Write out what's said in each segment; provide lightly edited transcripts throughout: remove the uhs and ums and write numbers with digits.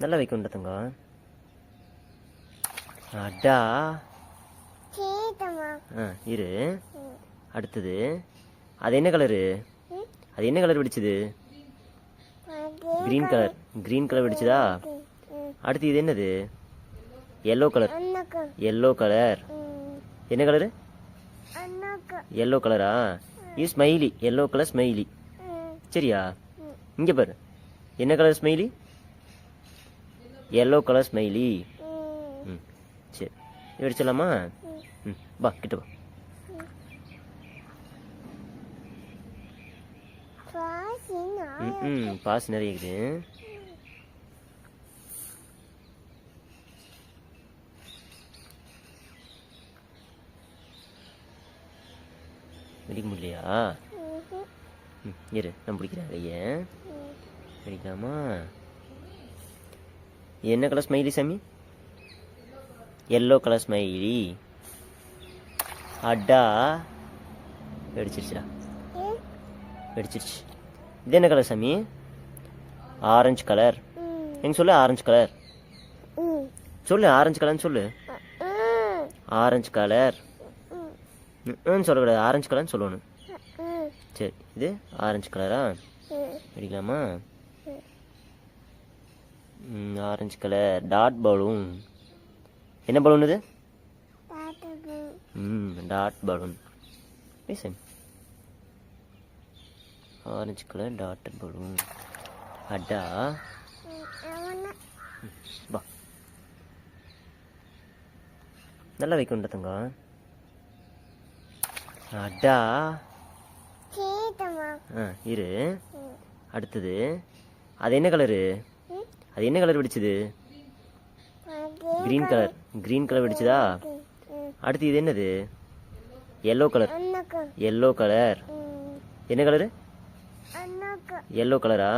நல்லா வைக்கணும்டா தங்கம். அடா. இரு. அடுத்தது அது என்ன கலரு? அது என்ன கலர் வெடிச்சது? Green colour. கிரீன் கலர் வெடிச்சதா? அடுத்து இது என்னது? Yellow colour. Yellow colour. என்ன கலரு? எல்லோ கலரா? இது ஸ்மைலி. Yellow colour smiley. சரியா? இங்க பாரு. என்ன colour smiley? Yellow colour smiley. சரி, வெடிச்சிடலாமா? வா கிட்ட வா. பாஸ் நிறைய இருக்குது. வெடிக்க முடியலையா? இரு, நான் பிடிக்கிறேன் கையை. வெடிக்கலாமா? என்ன கலர் ஸ்மைலி சாமி? Yellow colour smiley. அடா. வெடிச்சிருச்சுடா. வெடிச்சிருச்சு. இது என்ன கலர் சாமி? Orange colour. எங்க சொல்லு. ஆரஞ்சு கலர் சொல்லு. ஆரஞ்சு கலர்னு சொல்லு. ஆரஞ்சு கலர் சொல்லக்கூடாது. ஆரஞ்சு கலர்னு சொல்லணும். சரி, இது ஆரஞ்சு கலரா? வெடிக்கலாமா? Orange colour dot balloon. என்ன பலூன் இது? Dot balloon. Orange colour dot balloon. அடா. வா. நல்லா வைக்கணும்டா தங்கம். அடா. இரு. அடுத்தது அது என்ன கலரு? அது என்ன கலர் வெடிச்சது? Green colour. கிரீன் கலர் வெடிச்சதா? அடுத்து இது என்னது? Yellow colour. Yellow colour. என்ன கலரு? எல்லோ கலரா?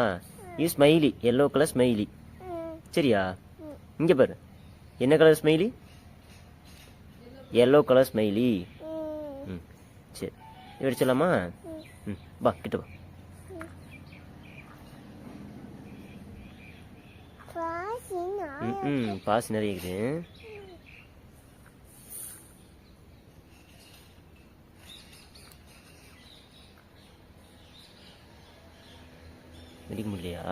இது ஸ்மைலி. Yellow colour smiley. சரியா? இங்க பாரு. என்ன colour smiley? Yellow colour smiley. சரி, வெடிச்சிடலாமா? வா கிட்ட வா. பாஸ் நிறைய இருக்குது. வெடிக்க முடியலையா?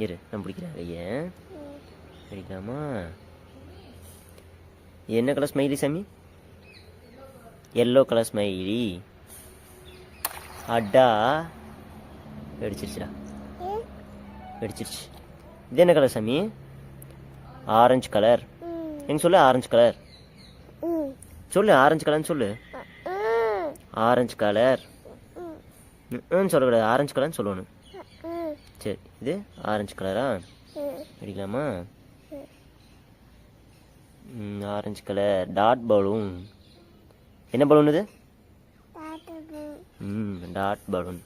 இரு, நான் பிடிக்கிறேன் கையை. வெடிக்கலாமா? என்ன கலர் ஸ்மைலி சாமி? Yellow colour smiley. அடா. வெடிச்சிருச்சுடா. வெடிச்சிருச்சு. இது என்ன கலர் சாமி? Orange colour. எங்க சொல்லு. ஆரஞ்சு கலர் சொல்லு. ஆரஞ்சு கலர்னு சொல்லு. ஆரஞ்சு கலர் சொல்லக்கூடாது. ஆரஞ்சு கலர்னு சொல்லணும். சரி, இது ஆரஞ்சு கலரா? வெடிக்கலாமா? Orange colour dot balloon. என்ன பலூன் இது? Dot balloon.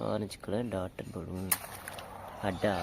Orange colour dot balloon. அடா.